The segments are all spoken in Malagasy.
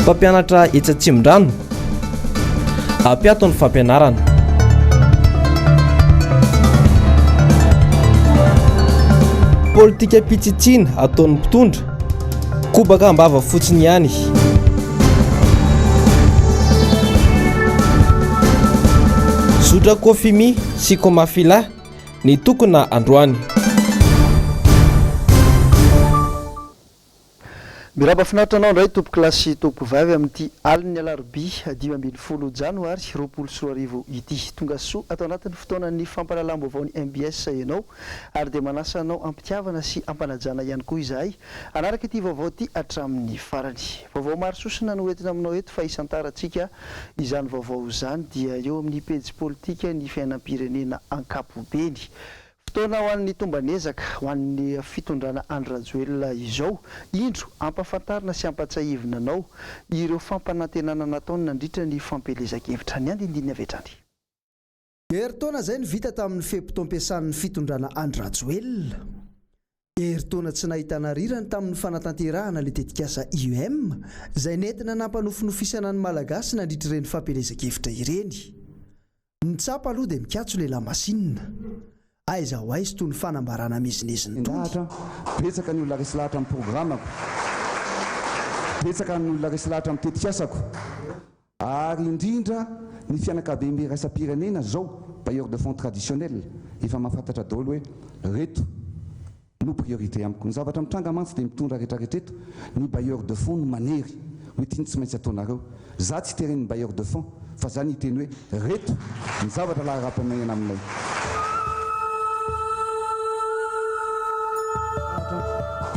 mpampianatra etsatsimbrano ampiato ny fampianarana. Politika pitsitsina ataon'ny mpitondra kobaka ambava fotsiny ihany. Sodra kofimi sy komafila ny tokona androany. Miraba finaritra anao indray tompo klasy tompo vavy amin'ity aliny alarobia 10 janoary 2024 ity. Tonga soa atao anatin'ny fotoanan'ny fampahalalam-baovaon'ny MBS ianao ary dia manasa anao ampitiavana sy ampanajana ihany koa izahay anaraka ity vaovao ity hatramin'ny farany. Vaovao maro sosina no entina aminao eto fa isantarantsika izany vaovao izany dia eo amin'ny pejy politika ny fiainam-pirenena ankapobeny. Fotoana ho an'ny tombanezaka ho an'ny fitondrana Andry Rajoelina izao indro ampafantarina sy ampatsahivina anao ireo fampanantenana nataony nandritra ny fampelezan-kevitra ny andindiny avetrany. Herintaona izay ny vita tamin'ny fehim-potoam-piasan'ny fitondrana Andry Rajoelina. Herintaona tsy nahitana rirany tamin'ny fanatanterahana ilay tetikasa IEM izay nentina nampanofinofisana ny malagasy nandritra ireny fampelezan-kevitra ireny. Ny tsapa aloha dia mikatso lehilahy masinina. Aiza ho aiza toy ny fanambarana mizineziny tony. Betsaka ny olona resy lahatra amin'ny programako. Betsaka ny olona resy lahatra amin'ny tetikasako. Ary indrindra ny fianakaviana iraisam-pirenena zao bailleur de fonds traditionnel efa mahafantatra daholo hoe reto no priorité amiko. Ny zavatra mitranga mantsy dia mitondra rehetrarehetra eto ny bailleur de fonds no manery hoe ity tsy maintsy ataonareo. Za tsy teren'ny bailleur de fonds fa za ny teny hoe reto ny zavatra laha raha-pamanena aminay.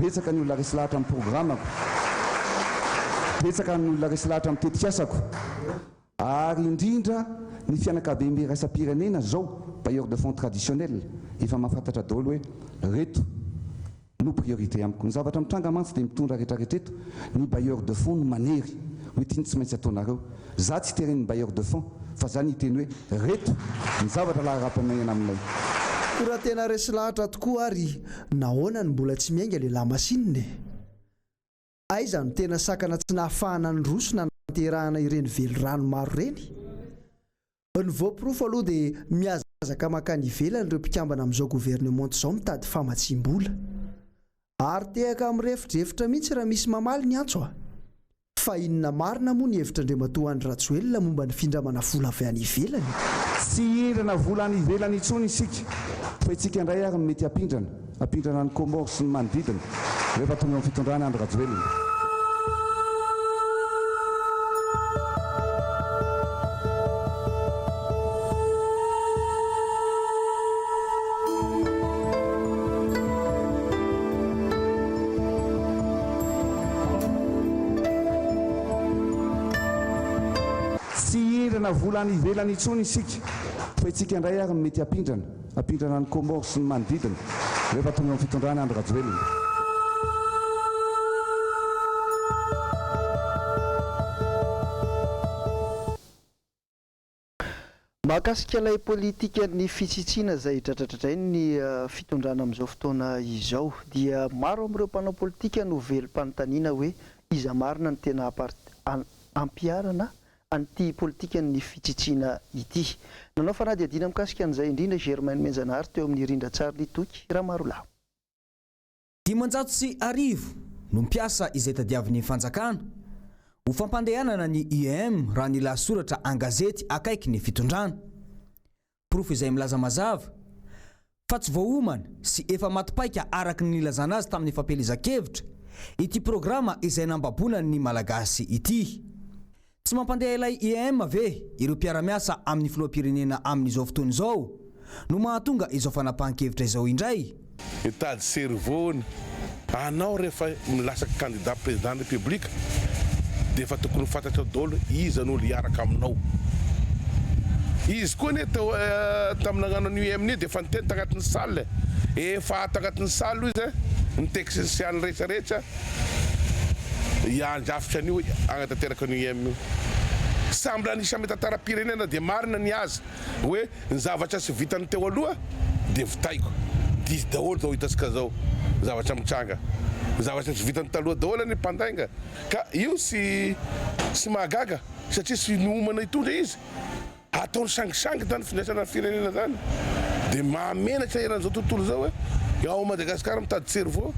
Betsaka ny olona resy lahatra amin'ny programako. Betsaka ny olona resy lahatra amin'ny tetikasako. Ary indrindra ny fianakaviana iraisam-pirenena zao bailleur de fonds traditionnel efa mahafantatra daholo hoe reto no priorité amiko. Ny zavatra mitranga mantsy dia mitondra rehetrarehetra eto ny bailleur de fonds no manery hoe ity tsy maintsy ataonareo. Za tsy teren'ny bailleur de fonds fa za ny teny hoe reto ny zavatra laha raha-pamanena aminay. Raha tena resy lahatra tokoa ary nahoana ny mbola tsy miainga lehilahy masinina. Aiza no tena sakana tsy nahafahana ny rosona nanterahana ireny velorano maro ireny. Ny voapirofo aloha dia miazaka makany ivelany ireo mpikambana amin'izao gouvernement izao mitady famatsim-bola. Ary tehaka amin'ny refitrefitra mihitsy raha misy mamaly ny antso. Fa inona marina moa ny hevitran'Andriamatoa Andry Rajoelina momba ny findramana vola avy any ivelany. Tsy hindrana vola any ivelany intsony isika. Fa itsika indray ary mety apindrana ny Comore sy ny manodidina rehefa tonga amin'ny fitondrana Andry Rajoelina. Tsy hindrana vola any ivelany intsony isika. Fa itsika indray ary mety apindrana ny Comore sy ny manodidina rehefa tonga amin'ny fitondrana Andry Rajoelina. Mahakasika ilay politika ny fitsitsiana izay dradradradrainy ny fitondrana amin'izao fotoana izao dia maro amin'ireo mpanao politika no velom-panontaniana hoe iza marina ny tena ampiarana an'ity politika ny fitsitsiana ity. Nanao fanadihadiana mikasika an'izay indrindra Germaine Menjanary teo amin'ny Rindra-Charlie Toky raha marolahy. 500 no mpiasa izay tadiavin'ny fanjakana ho fampandehanana ny IEM raha nila soratra an-gazety akaiky ny fitondrana. Profo izay milaza mazava fa tsy voaomana sy efa matipaika araka ny nilazana azy tamin'ny fampelezan-kevitra ity programa izay nambabona ny malagasy ity. Tsy mampandeha ilay IEM ave ireo mpiara-miasa amin'ny filoham-pirenena amin'izao fotoana izao no mahatonga izao fanapahan-kevitra izao indray. Mitady servona anao rehefa milasaka candidat président de république dia efa tokony fantatra daholo iza n'olo hiaraka aminao. Izy koa ne tamin'nagnano ny IEM dia efa niteny tagnatin'ny salle efa tagnatin'ny salle izy ny teknisiany rehetrarehetra iandrafitra an'io agnatanteraka ny IEM io. Samby raha nisy amin'ny tantara-pirenena dia marina ny azy hoe ny zavatra sy vitany teo aloha dia vitaiko. dizy daholo zao hitasika zao zavatra mitranga zavatra tsy vitany taloha daholo ny mpandainga ka io sy mahagaga satria sy miomana hitondra izy ataony sangisangy tany findraisana firenena zany dia mahamenatra eran'izao tontolo zao ao Madagasikara mitady cerveau.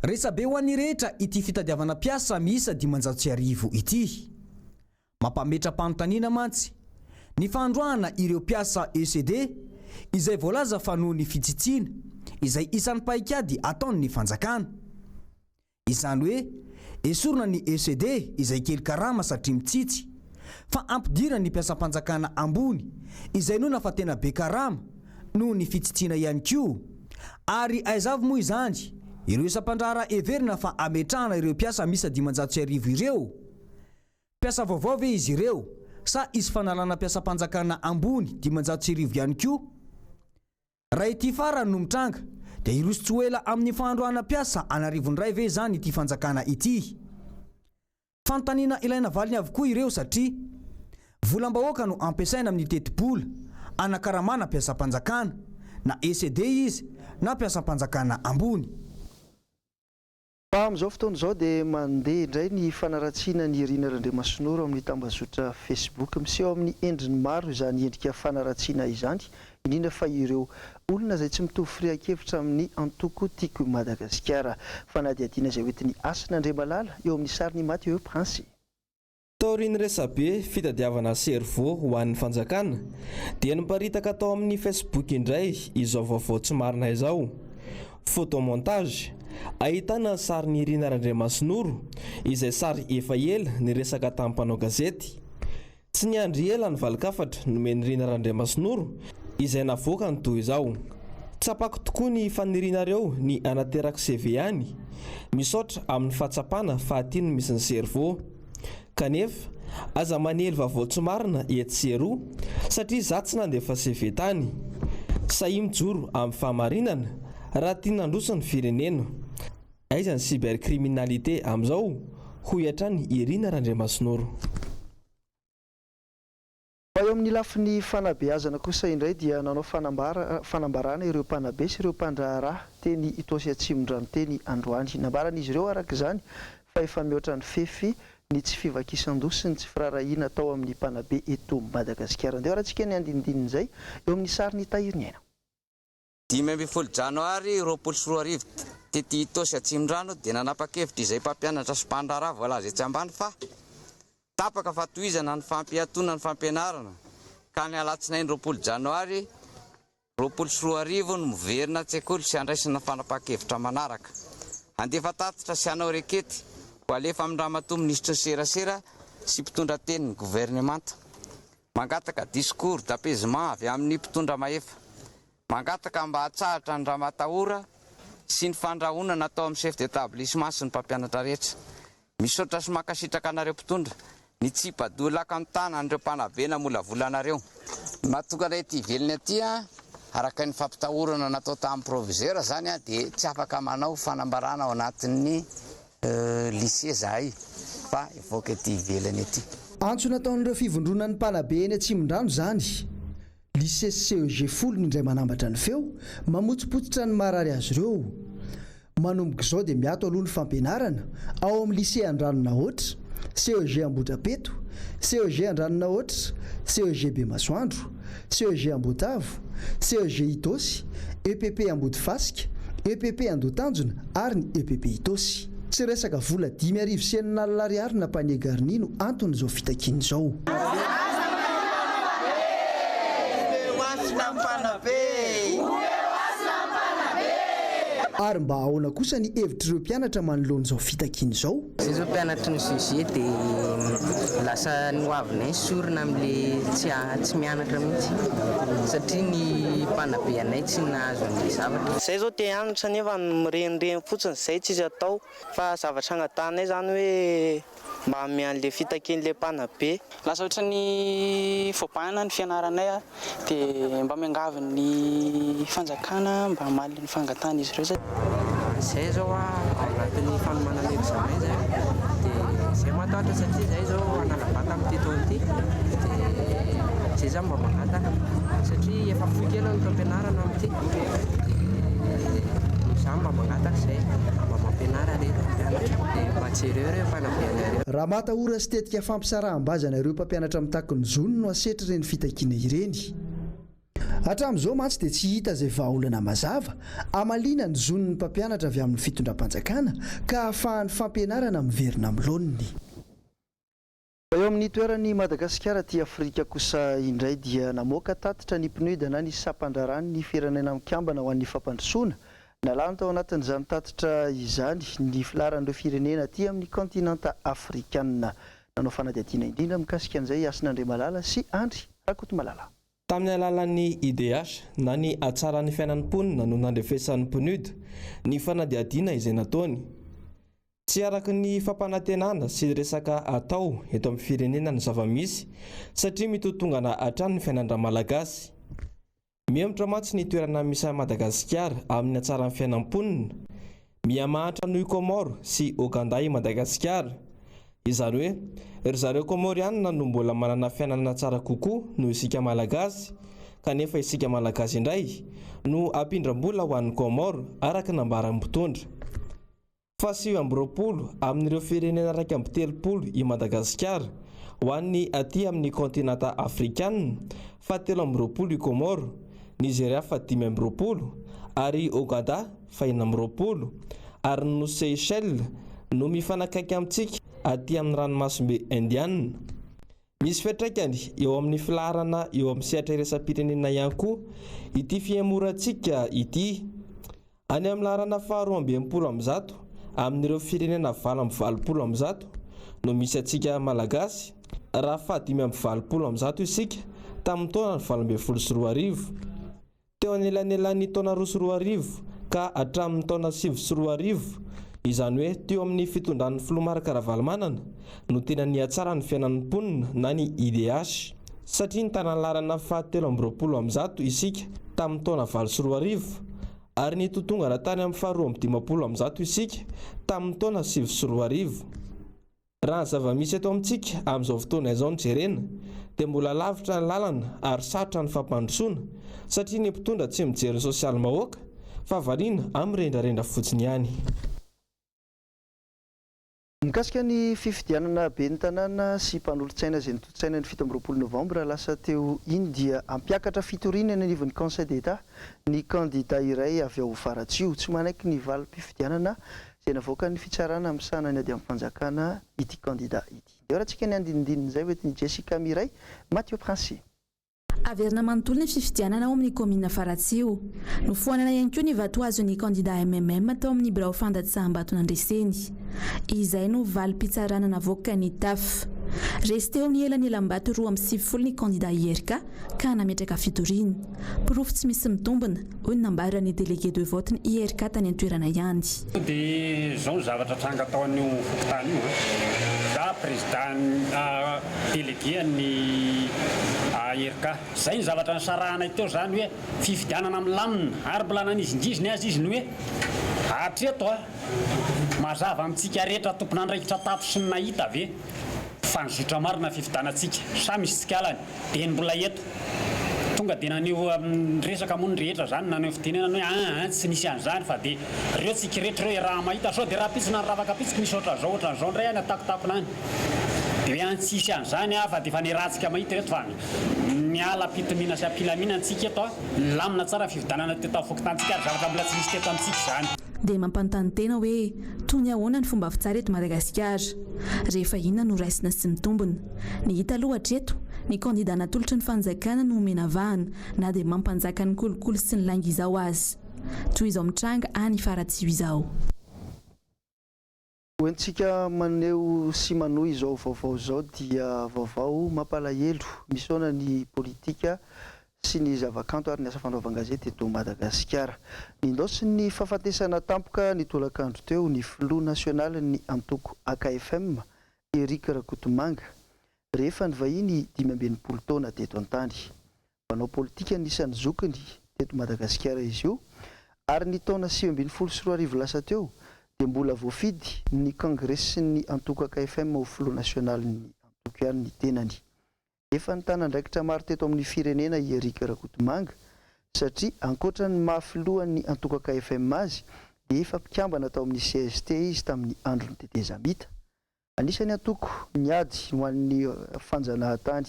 Resabe ho an'ny rehetra ity fitadiavana piasa miisa 500 ity. Mampametra-panontaniana mantsy ny fandroana ireo piasa ECD izay voalaza fa noho ny fitsitsiana izay isan'ny paikady ataony ny fanjakana. Izany hoe esorina ny ECD izay kely karama satria mitsitsy fa ampidira ny piasam-panjakana ambony izay noho fa tena be karama noho ny fitsitsiana ihany koa. Ary aizavy moa izany ireo isam-pandrara everina fa ametrahana ireo piasa misa 500 ireo. Piasa vaovao ve izy ireo sa isy fanalana piasam-panjakana ambony 500 ihany koa? Raha ity farany no mitranga dia irosotsoela amin'ny fandroana piasa anarivondray ve zany ity fanjakana ity? Fanontaniana ilaina valiny avokoa ireo satria volam-bahoaka no ampiasaina amin'ny teti-bola anakaramana piasam-panjakana na ECD izy na piasam-panjakana ambony. Amin'izao fotoana izao dia mandeha indray ny fanaratsiana ny Irina Randriamasinoro amin'ny tambazotra Facebook miseho amin'ny endriny maro izany endrika fanaratsiana izany, indrindra fa ireo olona izay tsy mitovy firian-kevitra amin'ny antoko tiako Madagasikara. Fanadihadiana izay hoentin'ny Asin'Andriamalala eo amin'ny sariny Mathieu Prince. Taoriny Resabe fitadiavana cerveau ho an'ny fanjakana dia niparitaka tao amin'ny Facebook indray izao vaovao tsy marina izao. Photomontage ahitana sarin'ny Irina Randriamasinoro izay sary efa ela niresaka tamin'ny mpanao gazety. Tsy niandry ela ny valikafatra nomeny Irina Randriamasinoro izay navoaka ny toy izao. Tsapako tokoa ny fanirianareo ny anateraka CV any misaotra amin'ny fahatsapana fahatiny misy ny cerveau. Kanefa aza manely vaovao tsy marina etseroa satria za tsy nandefa CV tany. Sahy mijoro amin'ny fahamarinana raha tiana handrosa ny firenena. Aiza ny cybercriminalité amin'izao hoy hatrany Irina Randriamasinoro. Eo amin'ny lafiny fanabeazana kosa indray dia nanao fanambarana ireo mpanabe sy ireo mpandraharaha teny Itosy Atsimondrano teny Androany. Nambaran'izy ireo araka izany fa efa mihoatra ny fefy ny tsy fivakisan-doha sy ny tsy firarahiana atao amin'ny mpanabe eto Madagasikara. Andeo rahantsika ny andinindin'izay eo amin'ny sariny tahiriny aina. 15 Janoary 2024 tety Itosy Atsimondrano dia nanapa-kevitra izay mpampianatra sy mpandraharaha voalaza etsy ambany fa tapaka fatohizana ny fampiatona ny fampianarana ka ny alatsinainy 20 Janoary 2024 no miverina an-tsekoly sy andraisana fanapa-kevitra manaraka. Andefa tatitra sy hanao rekety ho alefa amin'ny ramatoa minisitry ny serasera sy mpitondra tenin'ny gouvernemanta. Mangataka discours d'apaisement avy amin'ny mpitondra mahefa. Mangataka mba hatsahatra ny ramatahora sy ny fandrahona natao amin'ny chef d'établissement sy ny mpampianatra rehetra. Misaotra sy makasitraka anareo mpitondra ny tsipadolaka amin'ny tanan'ireo mpanabe namolavolanareo. Mahatonga ity velony aty araka ny fampitahorana natao tamin'ny proviseur zany dia tsy afaka manao fanambarana ao anatin'ny lycée zahay fa evoaka ity velany aty. Antso nataon'ireo fivondronan'ny mpanabe eny Atsimondrano zany. Lycée CEG folo indray manambatra ny feo mamotsipotsitra ny marary azy ireo. Manomboka izao dia miato aloha ny fampianarana ao amin'ny lycée Andranonahôtra, CEG Ambohidrapeto, CEG Andranonahôtra, CEG Bemasoandro, CEG Ambotavo, CEG Itosy, EPP Ambodifasika, EPP Andotanjona ary ny EPP Itosy. Tsy resaka vola 5,900 na panier garni no anton'izao fitakiana izao. Ary mba ahoana kosa ny hevitr'ireo mpianatra manoloan'izao fitakiana izao? Izao mpianatra ny CEG dia lasa noavinay sorina amin'le tsy mianatra mihitsy satria ny mpanabe anay tsy nahazo an'ilay zavatra. Izay zao te hianatra nefa mirenireny fotsiny izay tsy izy atao fa zavatra angatanay zany hoe mba amian'le fitakian'le mpanabe. Lasa ohatran'ny fobana ny fianaranay dia mba miangavy ny fanjakana mba hamaly ny fangatana izy ireo. Izay zao anatin'ny fanomanana examen zay dia izay matahotra satria izay zao analabata amin'ity taona ity dia izay zany mba mahataka satria efa fohy kely ny fampianarana amin'ity. izany mba mangataka izay mba mampianara rehetra dia mba tsy ireo ireo fanabeana ireo. Raha matahora sy tetika fampisaraham-bazana ireo mpampianatra mitaky ny zony no asetra ireny fitakiana ireny. Hatramin'izao mantsy dia tsy hita izay vahaolana mazava amaliana ny zon'ny mpampianatra avy amin'ny fitondram-panjakana ka ahafahan'ny fampianarana miverina amin'ny laoniny. Eo amin'ny toerany Madagasikara ty Afrika kosa indray dia namoaka tatitra ny PNUD na ny sapandrarany ny firenena mikambana ho an'ny fampandrosoana. Nalany tao anatin'izany tatitra izany ny filaran'ireo firenena ty amin'ny kontinanta afrikanina. Nanao fanadihadiana indrindra mikasika an'izay Asinandre Malala sy Andry Rakotomalala. Tamin'ny alalan'ny IDH na ny atsaran'ny fiainan'ny mponina no nandrefesan'ny PNUD ny fanadihadiana izay nataony. Tsy araky ny fampanantenana sy resaka atao eto amin'ny firenena ny zava-misy satria mitotongana hatrany ny fiainana malagasy. Mihemotra mantsy ny toerana misy Madagasikara amin'ny atsaran'ny fiainam-ponina, mihamahatra ny Komoro sy Oganda i Madagasikara. Izany hoe ry zareo komorianina no mbola manana fiainana tsara kokoa no isika malagasy, kanefa isika malagasy indray no ampindram-bola ho an'ny Komoro araka nambaran'ny mpitondra. Fa 7 amin'ireo firenena 130 i Madagasikara ho an'ny aty amin'ny kontinanta afrikanina, fa 13 i Komoro, Nigeria fa 15 ary Oganda fa 9 ary no Seychelles no mifanakaiky amintsika aty amin'ny ranomasimbe Indiana. Misy fiantraikany eo amin'ny filarana eo amin'ny sehatra iraisam-pirenena ihany koa ity fihemorantsika ity. Any amin'ny larana faharoa amby 20 amin'ireo firenena 20 no misy atsika malagasy, raha fa 5 isika tamin'ny taona 2012. Teo anelanelan'ny taona 2012 ka hatramin'ny taona 2012, izany hoe teo amin'ny fitondran'ny Filomaraka Ravalomanana no tena nihatsara ny fiainan'ny mponina na ny IDH, satria ny tanàna fahatelo amby 20 isika tamin'ny taona 2012 ary ny totongana tany amin'ny faharoa amby 15 isika tamin'ny taona 2012. Raha ny zava-misy eto amintsika amin'izao fotoana izao ny jerena dia mbola lavitra ny lalana ary sarotra ny fampandrosoana satria ny mpitondra tsy mijery sosialy mahoaka fa variana amin'ny rendrarendra fotsiny ihany. Mikasika ny fifidianana ben'ny tanàna sy mpanolontsaina izay nototsaina ny 17 Novambra lasa teo iny dia ampiakatra fitoriana ny anivon'ny Conseil d'État ny candidat iray avy ao Faratsio tsy manaiky ny valim-pifidianana izay navoaka ny fitsarana amin'ny sanany ady amin'ny fanjakana ity candidat ity. Dia rahantsika ny andinindininy izay hoetiny Jessica Miray, Mathieu Prince. Averina manontolo ny fifidianana ao amin'ny komina Faratsio. Nofoanana ihany koa ny vatoazon'ny candidat MMM tao amin'ny birao fandatsaham-baton'Andreseny. Izay no valim-pitsarana navoaka ny TAF. Resy teo amin'ny elan'ny elam-bato 2.7 ny candidat IRK ka nametraka fitoriana. Pirofo tsy misy mitombina, hoy ny nambara ny délégué de vote ny IRK tany an-toerana ihany. Dia izao zavatra tranga tao an'io fokotany io. Za président délégué ny IRK. Zay ny zavatra nisarahana teo zany hoe fifidianana amin'ny lamina ary mbola nanizindiziny azy izy ny hoe hatreto mazava amintsika rehetra tompon'andraikitra tato sy ny nahita ve fa nizotra marina fifidianantsika samy misy tsikalany dia mbola eto tonga dia naneo resaka moa ny rehetra zany naneo fitenenana hoe tsy nisy an'izany fa dia reo tsika rehetra reo raha mahita sao dia raha pitsina ny ravaka pitsika misy ohatran'izao ohatran'izao ndray any atakotakona any dia hoe tsisy an'izany fa dia fa ny rahantsika mahita reto fa miala pitomina sy ampilamina antsika eto lamina tsara fifidianana teto amin'ny fokotantsika ary zavatra mbola tsy misy teto amintsika izany. Dia mampanontany tena hoe tony ahoana ny fomba fitsara eto Madagasikara rehefa inona no raisina sy mitombina. Ny hita aloha hatreto ny candidat natolotry ny fanjakana no omena vahana na dia mampanjaka ny kolokolo sy ny langy izao azy. Toy izao mitranga any Faratsio izao. Hoentsika maneo sy manohy izao vaovao izao dia vaovao mampalahelo misaona ny politika sy ny zavakanto ary ny asa fanaovan-gazety eto Madagasikara. Nindosy ny fahafatesana tampoka ny tolakandro teo ny filoha nasionaly ny antoko AKFM Eric Rakotomanga rehefa nivahiny 15 taona teto an-tany. Mpanao politika nisan'ny zokiny teto Madagasikara izy io ary ny taona 2014 lasa teo dia mbola voafidy ny kongresy sy ny antoko AKFM ho filoha nasionaly ny antoko ihany ny tenany. Efa nitana ndraikitra maro teto amin'ny firenena i Eric Rakotomanga satria ankoatra ny mahafilohan'ny antoko AKFM azy dia efa mpikambana tao amin'ny CST izy tamin'ny andro ny tetezamita. Anisany antoko niady ho an'ny fanjanahantany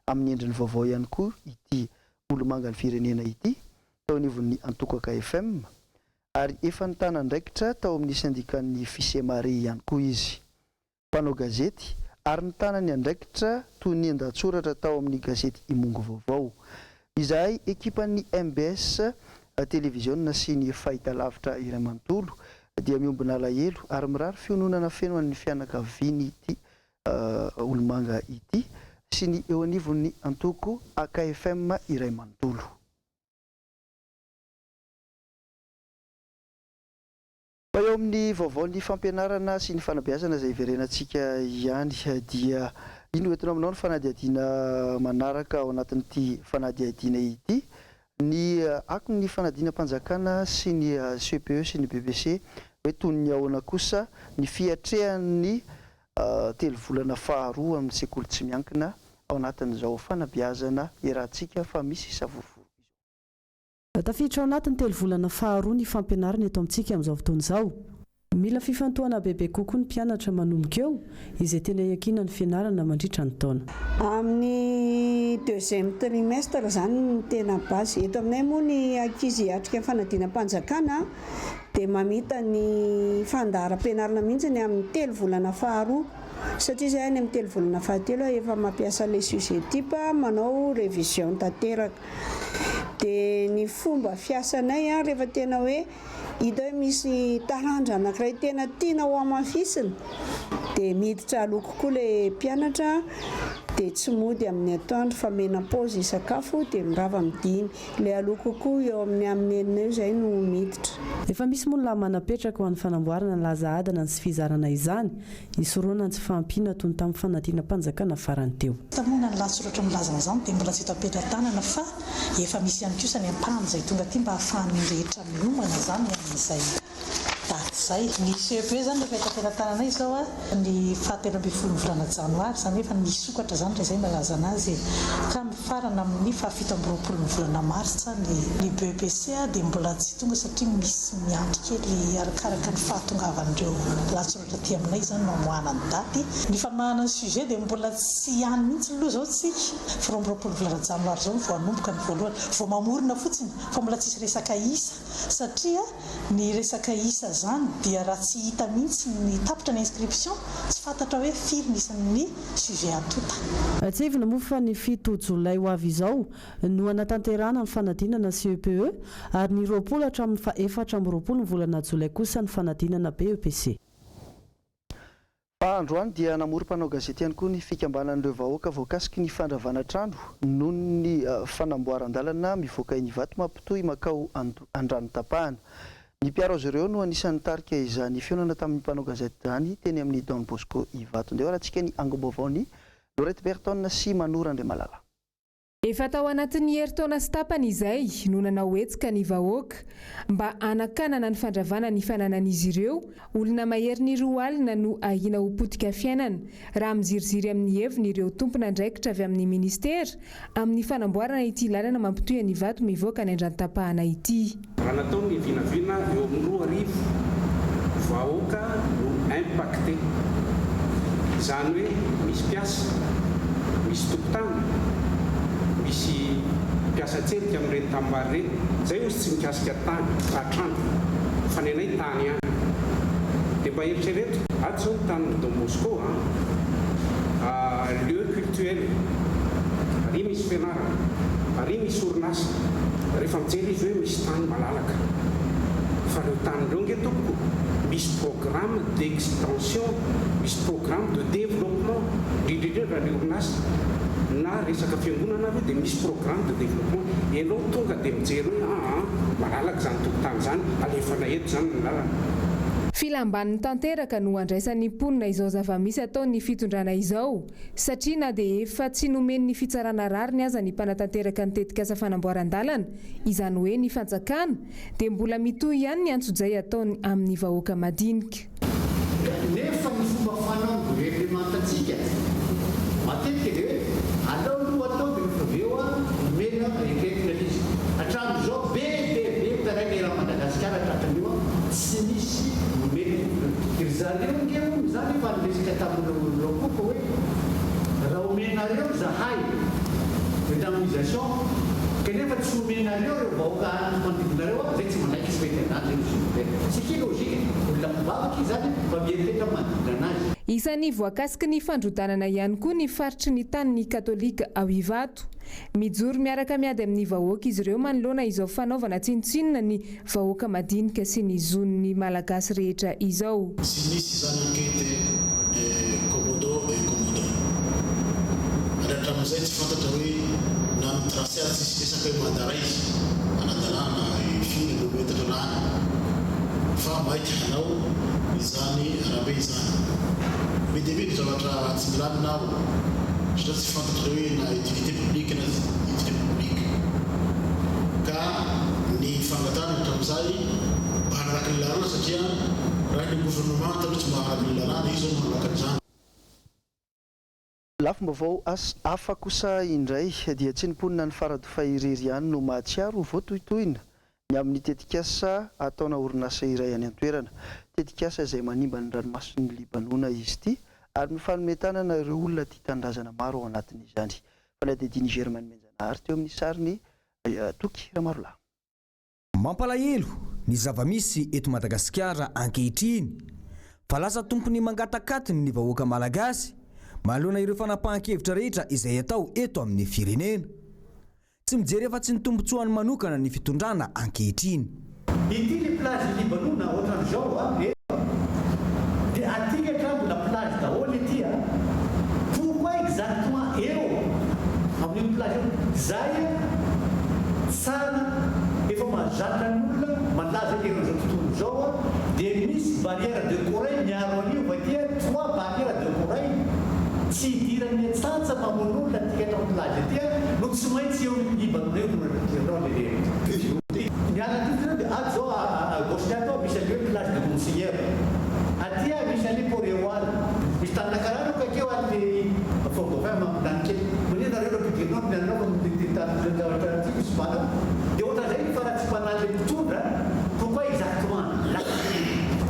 amin'ny endriny vaovao ihany koa ity olo-manga ny firenena ity tao anivon'ny antoko KFM, ary efa nitana ndraikitra tao amin'ny syndikan'ny Fisemare ihany koa izy. Mpanao gazety ary nitana ny andraikitra toy ny andatsoratra tao amin'ny gazety Imongo Vaovao. Izahay ekipan'ny MBS televiziona sy ny fahitalavitra iray manontolo dia miombona alahelo ary mirary fiononana feno amin'ny fianakaviany ity olo-manga ity sy ny eo anivon'ny antoko KFM iray manontolo. Eo amin'ny vaovaon'ny fampianarana sy ny fanabeazana izay iverenantsika ihany dia ino entina aminao ny fanadihadiana manaraka ao anatin'ity fanadihadiana ity, ny akony ny fanadihana-mpanjakana sy ny CPE sy ny BBC hoe toy ny ahoana kosa ny fiatrehan'ny telo volana faharoa amin'ny sekoly tsy miankina ao anatin'izao fanabeazana iarahantsika fa misy savofo. Tafiditra ao anatin'ny telo volana faharoa ny fampianarana eto amintsika amin'izao fotoana izao. Mila fifantohana bebe kokoa ny mpianatra manomboka eo izay tena iankiana ny fianarana mandritra ny taona. Amin'ny deuxième trimestre zany ny tena base. Eto aminay moa ny ankizy atrika fanadihana-mpanjakana dia mamita ny fandaharam-pianarana mihitsy ny amin'ny telo volana faharoa, satria izay any amin'ny telo volana fahatelo efa mampiasa les sujet type manao révision tanteraka. Dia ny fomba fiasanay rehefa tena hoe hita hoe misy taranja anankiray tena tiana ho amafisina dia miditra aloha kokoa ilay mpianatra dia tsy mody amin'ny atoandro fa mena paozy sakafo dia mirava midimy. Ilay aloha kokoa eo amin'ny enina eo izay no miditra. Efa misy moa ny lahy manapetraka ho an'ny fanamboarana ny laza adana sy fizarana izany hisoroana ny tsy fahampiana toy ny tamin'ny fanadihana-mpanjakana farany teo. Tamonana ny lahatsoratra milaza izany dia mbola tsy eto ampetra-tanana fa efa misy ihany kosa ny ampahany izay tonga ty mba hahafahan'ny rehetra miomana zany amin'izay daty izay. Ny CPE zany rehefa eto ampetra-tanana izao ny fahatelo ambin'ny folo volana janoary zany efa nisokatra zany izay malaza anazy ka mifarana amin'ny fahafito amby roapolo ny volana martsa ny BEPC dia mbola tsy tonga satria misy miandry kely arakaraka ny fahatongavan'ireo lahatsoratra ty aminay zany mamoahana ny daty. Ny famahana ny sujet dia mbola tsy ihany mihitsy aloha zao tsika fa roa roapolo volana janoary zao vao hanomboka ny voalohany vao mamorona fotsiny fa mbola tsisy resaka isa satria ny resaka isa zany dia raha tsy hita mihitsy ny tapitra ny inscription tsy fantatra hoe firy nisan'ny sujet atota. Tsy evina moa fa ny fito jolay ho avy izao no anatanterahana ny fanadinana CPE ary ny roapolo hatramin'ny fahaefatra amby roapolo ny volana jolay kosa ny fanadinana BEPC. Androany dia namory mpanao gazety ihany koa ny fikambanan'ireo vahoaka voakasiky ny fandravana trano noho ny fanamboaran-dalana mivoaka iny Ivato mampitohy makao Andranotapahana. Ny mpiaro azy ireo no anisan'ny tarika izany fionana tamin'ny mpanao gazety izany teny amin'ny Don Bosco Ivato. Ndeha rahantsika ny angom-baovaony Lorette Berton sy Manora Andriamalala. Efa tao anatin'ny herintaona sy tapany izay no nanao hetsika ny vahoaka mba anakanana ny fandravana ny fananan'izy ireo. Olona mahery ny roa alina no ahina ho potika fiainana raha miziriziry amin'ny heviny ireo tompona andraikitra avy amin'ny ministera amin'ny fanamboarana ity lalana mampitohy ny Ivato mivoaka ny Andranotapahana ity. Raha natao ny vinavina eo amin'ny 2 arivo vahoaka no impacté, izany hoe misy piasa, misy tokotany, misy piasa tselika amin'ireny tambary ireny. Izay ozy tsy mikasika tany atrano fa ny anay tany ihany. Dia mba eritrereto ato izao ny tanin'ny Don Bosco lieu cultuel, ary misy fianarana, ary misy orinasa. Rehefa mijery izy hoe misy tany malalaka fa ireo tany ireo ngetoko misy programme d'extension, misy programme de développement indrindra raha ny orinasa na resaka fiangonana aloha dia misy programme de développement. Ianao tonga dia mijery hoe malalaka izany tokotany izany alefana eto izany ny lalana. Filamban'ny tanteraka no andraisan'ny mponina izao zava-misy ataon'ny fitondrana izao satria na dia efa tsy nomeny ny fitsarana rariny aza ny mpanatanteraka ny tetikasa fanamboaran-dalana izany hoe ny fanjakana dia mbola mitohy ihany ny antsojay ataony amin'ny vahoaka madinika. Nefa ny fomba fanambo reglementantsika matetika dia alao aloha atao dia rehefa aveo mena reglena izy hatramin'izao be tarainy era Madagasikara tratran'io tsy zareo ngeo zany efa nilesika tamin'ireo koa hoe raha omenareo zahay indemnisation kanefa tsy omenareo reo vahoaka manodidinareo zay tsy manaiky sy mety anazy siki logika olona mibavaka izy zany fa mieripetra manodidina anazy. Isan'ny voakasiky ny fandrodanana ihany koa ny faritry ny tanin'ny katolika ao Ivato. Mijoro miaraka miady amin'ny vahoaka izy ireo manoloana izao fanaovana tsinontsinona ny vahoaka madinika sy ny zon'ny malagasy rehetra izao. Sy nisy zany ankety komodo e komodo. Hatramin'izay tsy fantatra hoe na mitrasy azy tsisy resaka hoe mandara izy anadalana firy kilometatra lany fa maika hanao izany arabe izany. Mideviny zavatra tsy milaminao satria tsy fantatra hoe na utilité publique na utilité publique ka ny fangatana hatramin'izay mba hanaraka ny lalàna satria raha ny gouvernement taloha tsy maharaky ny lalàna izy zao manaraka an'izany. Lafim-baovao hafa kosa indray dia tsy nimponina ny faradofay irery ihany no mahatsiaro voatohitohina ny amin'ny tetikasa ataona orinasa iray any an-toerana. Tetikasa izay manimba ny ranomason'ny Libanona izy ity ary mifanometana na ireo olona tia tandrazana maro ao anatin'izany. Fanadidiny Germaine Menjanahary teo amin'ny sariny Toky Ramarola. Mampalahelo ny zava-misy eto Madagasikara ankehitriny fa lasa tompony mangatakatiny ny vahoaka malagasy mahalona ireo fanapahan-kevitra rehetra izay atao eto amin'ny firenena. Tsy mijery efa tsy ny tombontsoany manokana ny fitondrana ankehitriny. Ity le plage Libanona ohatran'izao dia aty hatramo la plage daholo ity pourquoi exactement eo amin'ny plage zay tsara efa mahazatra ny olona malaza eran'izao tontolo zao dia misy barrière de corail miaro an'io fa tia 3 barrière de corail tsy hidirany atsantsa mamono olona tika hatramo plage ity no tsy maintsy eo Libanona eo miala titira dia ato zao gauche ato misy an'io plage de Monsignor aty misy an'io Port-Royal misy tanana karano kakeo an'le fondovin mampidanikely mone nareo republicain mianao mititataty misy manao dia ohatran'izay ny faratsipanan'le mpitondra pourquoi exactement là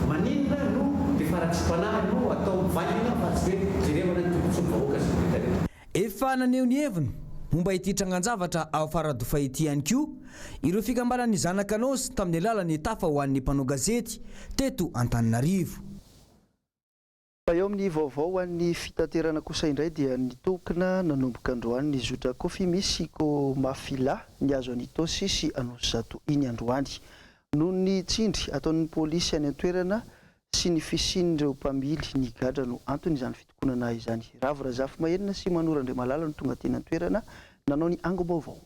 maninona no le faratsipanany no atao mivahina fa tsy hoe jerevana ny tombotso ny vahoaka sy ny efa naneo ny heviny momba ity trangan-javatra ao faradofay ity ihany koa ireo fikambanan'ny zanakanao sy tamin'ny alalan'ny tafa ho an'ny mpanao gazety teto Antananarivo. Fa eo amin'ny vaovao an'ny fitaterana kosa indray dia nitokana nanomboka androany ny zotra kofi misy ko mafila ny azo an'itosy sy Anosizato iny androany noho ny tsindry ataon'ny polisy any an-toerana sy ny fisin'ireo mpamily ny gadra no antony izany fitokonana izany. Ravo Razafy Mahenina sy Manora Andriamalala no tonga teny an-toerana nanao ny ango-baovao.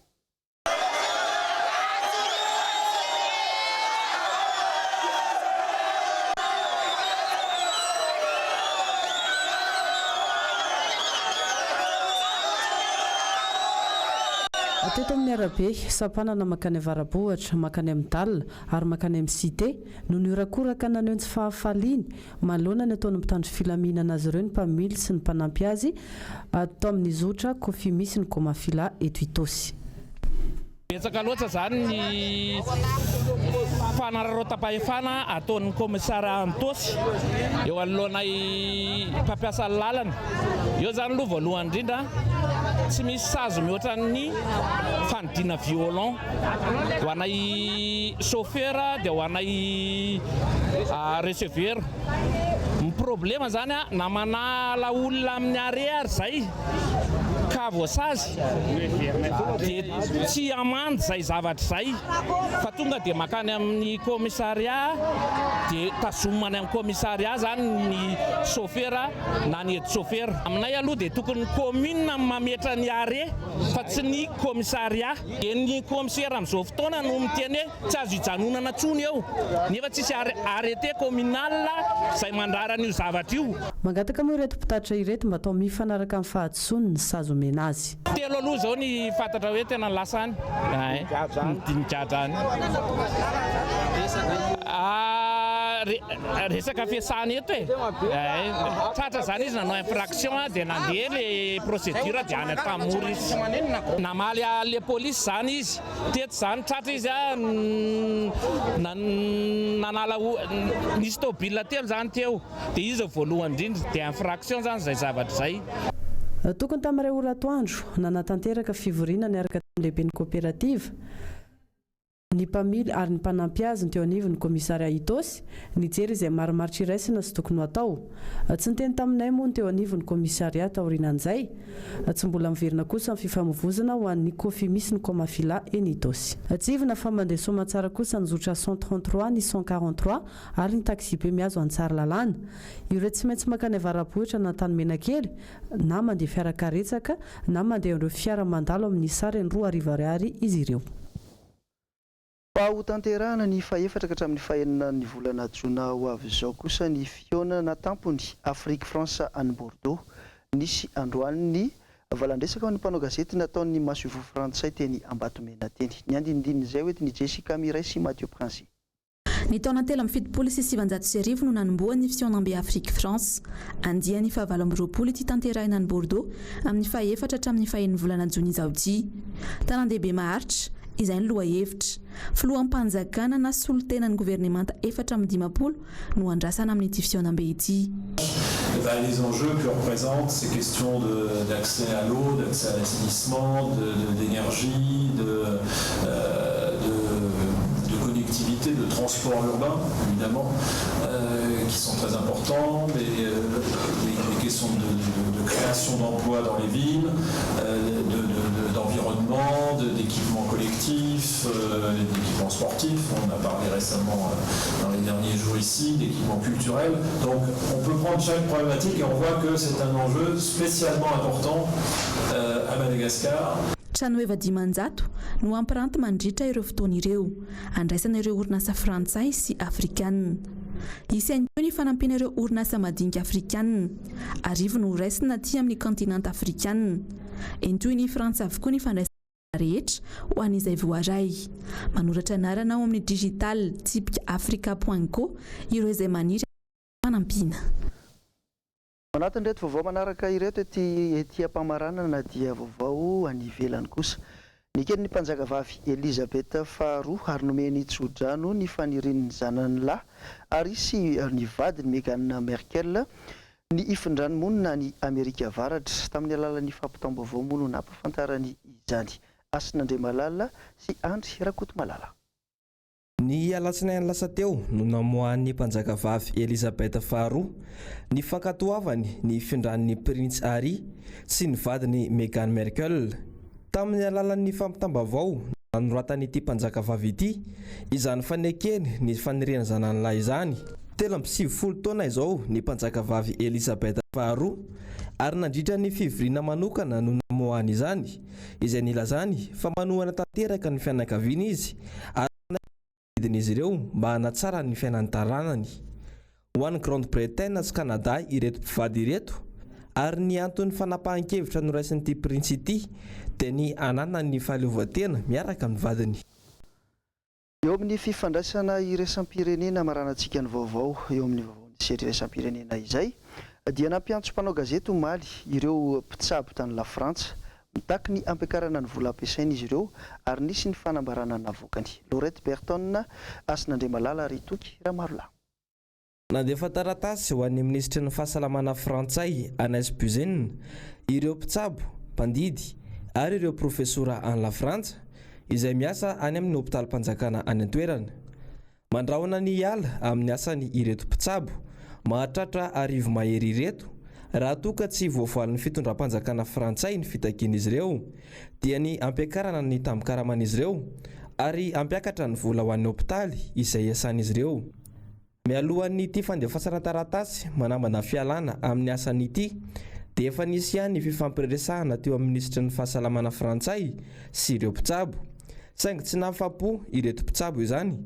Teto amin'ny arabe sampanana makany avarabohatra makany amin'ny dalina ary makany amin'ny cité no niorakoraka naneho ny tsy fahafaliany manoloana ny ataony mitandro filaminana azy ireo ny mpamily sy ny mpanampy azy atao amin'ny zotra kofi misy ny komafila eto Itosy. Betsaka loatra zany ny fanararotapahefana ataon'ny komisara Antosy eo anoloanay mpampiasa lalana. Eo zany aloha voalohany indrindra tsy misy sazo mihoatra ny fanidina violon ho anay chauffeur dia ho anay receveur. Ny problema zany na manala olona amin'ny arrière zay ka voasazy dia tsy amandy zay zavatra zay fa tonga dia makany amin'ny komisaria dia tazomany amin'ny komisaria zany ny chauffeur na ny chauffeur. Aminay aloha dia tokony commune mametra ny arrêt fa tsy ny komisaria. Dia ny commissaire amin'izao fotoana no miteny hoe tsy azo hijanonana tsony eo nefa tsisy arrêté communal zay mandrara an'io zavatra io. Mangataka moa ireto mpitatra ireto mba atao mifanaraka amin'ny fahatsoany ny sazo omena azy. Telo aloha zao ny fantatra hoe tena lasany ny dinikadra any. resaka fiasana eto tratra zany izy nanao infraction dia nandeha le procédure dia any Tamory izy namaly le polisy zany izy teto zany tratra izy nanala nisy tôbila telo zany teo dia izy voalohany indrindra dia infraction zany zay zavatra zay. Tokony tamin'iray ora atoandro nanatanteraka fivoriana niaraka tamin'ny lehiben'ny coopérative ny mpamily ary ny mpanampy azy teo anivon'ny komisaria Itosy nijery izay marimaritra iraisina sy tokony atao. Tsy niteny taminay moa teo anivon'ny komisaria taorianan'izay tsy mbola miverina kosa amin'ny fifamoivoizana ho an'ny kofi misy ny komafila eny Itosy. Tsivina fa mandeha soamantsara kosa ny zotra 133 ny 143 ary ny taxi be miazo antsara lalàna. Ireo tsy maintsy makany avarabohitra na tany menakely na mandeha fiarakaretsaka na mandeha ireo fiara mandalo amin'ny sary ny 2 ariary izy ireo. Ho tanterahana ny faefatra ka hatramin'ny fahenina ny volana Jona ho avy izao kosa ny fiona tampony Afrique France any Bordeaux nisy androany ny valandresaka ho ny mpanao gazety nataon'ny Masovo Frantsay teny Ambatomena teny. Ny andinindin'izay hoety ny Jessica Miray sy Mathieu Prince. Ny taona telo amin'ny fitopolo sy 700 no nanomboan'ny fisionambe Afrique France andiany fa 20 ity tanterahina any Bordeaux amin'ny faefatra hatramin'ny faheniny volana Jona izao ity. Tanan-dehibe maharitra izay ny loha hevitra filohan'ny mpanjakana na solontenan'ny gouvernemanta efatra amin'ny 50 no andrasana amin'ity fisionambe ity. Les enjeux que représentent ces questions d'accès à l'eau, d'accès à l'assainissement, d'énergie, de connectivité, de transport urbain, évidemment, qui sont très importants, mais les questions de création d'emplois dans les villes, d'environnement, d'équipements collectifs, d'équipements sportifs. On a parlé récemment dans les derniers jours ici d'équipements culturels. Donc on peut prendre chaque problématique et on voit que c'est un enjeu spécialement important à Madagascar. Trano eva dimanjato no ampiranty mandritra ireo fotoana ireo andraisana ireo orinasa frantsay sy afrikanina. Isan'ny ny fanampiana ireo orinasa madinika afrikanina arivo no raisina aty amin'ny kontinanta afrikanina. Entoy ny Frantsa avokoa ny fandraisana rehetra ho an'izay voaray. Manoratra anarana ao amin'ny digital tsipika africa.co ireo izay maniry fanampiana. Anatin'ireto vaovao manaraka ireto ety ampamaranana na dia vaovao any ivelany kosa. Nikeny ny mpanjakavavy Elisabeth faharoa ary nomeny tsodrano ny fanirian'ny zanany lahy ary sy ny vadiny Meghan Merkel ny ifindranomonina ny Amerika Avaratra tamin'ny alalan'ny fampitam-baovao moa no nampafantarany izany. Asin'Andriamalala sy Andry Rakotomalala. Ny alatsinainy lasa teo no namoahan'ny mpanjakavavy Elisabeth faharoa ny fankatoavany ny ifindran'ny Prince Harry sy ny vadiny Meghan Merkel. Tamin'ny alalan'ny fampitam-baovao nanoratan'ity mpanjakavavy ity izany fanekeny ny faniriana zanany lahy izany. 70 taona izao ny mpanjakavavy Elisabeth faharoa ary nandritra ny fivoriana manokana no namoahany izany izay nilazany fa manohana tanteraka ny fianakaviana izy ary izy ireo mba hanatsara ny fiainany taranany. Ho an'ny Grande-Bretagne sy Canada ireto mpivady ireto ary ny antony fanapahan-kevitra noraisin'ity prince ity dia ny anana ny fahaleovantena miaraka amin'ny vadiny. Eo amin'ny fifandraisana iraisam-pirenena maranantsika ny vaovao eo amin'ny vaovao ny sery iraisam-pirenena izay dia nampiantso mpanao gazety omaly ireo mpitsabo tany la Frantsa mitaky ny ampiakarana ny vola ampiasaina izy ireo ary nisy ny fanambarana navokany. Laurette Berton, Asin'Andriamalala ary Toky Ramarola. Nandefa taratasy ho an'ny ministry ny fahasalamana frantsay Agnès Buzyn ireo mpitsabo, mpandidy ary ireo profesora any la Frantsa izay miasa any amin'ny hôpitalim-panjakana any an-toerana. Mandrahona ny ala amin'ny asany ireto mpitsabo mahatratra arivo mahery ireto raha toka tsy voafalin'ny fitondram-panjakana frantsay ny fitakian'izy ireo dia ny ampiakarana ny tambokaraman'izy ireo ary ampiakatra ny vola ho an'ny hôpitaly izay iasan'izy ireo. Mialohan'ity fandefasana taratasy manambana fialana amin'ny asan'ity dia efa nisy ihany fifampiresahana teo amin'ny ministry ny fahasalamana frantsay sy ireo mpitsabo. Saingy tsy nahafapo ireto mpitsabo izany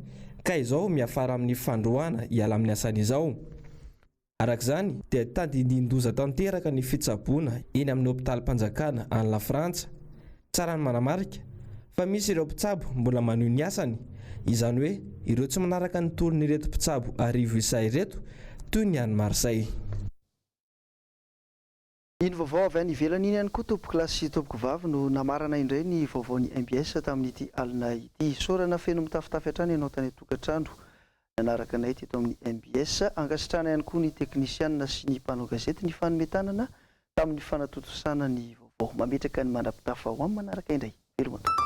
ka izao miafara amin'ny fandroana hiala amin'ny asan'izao. Arak'izany dia tandindindoza tanteraka ny fitsaboana eny amin'ny hôpitalim-panjakana any la Frantsa. Tsara ny manamarika fa misy ireo mpitsabo mbola maneho ny asany izany hoe ireo tsy manaraka ny tolony ireto mpitsabo arivo isa ireto toy ny any Marsay. Iny vaovao avy any ivelany iny ihany koa tompoko lasy sy tompoko vavy no namarana indray ny vaovaon'ny MBS tamin'ity alina ity. Sorana feno mitafitafy hatrany ianao tany tokantrano. Nanaraka anay teto amin'ny MBS angasitrana ihany koa ny teknisianina sy ny mpanao gazety ny fanometanana tamin'ny fanatotosana ny vaovao. Mametraka ny mandrapitafa ho amin'ny manaraka indray. Veloma.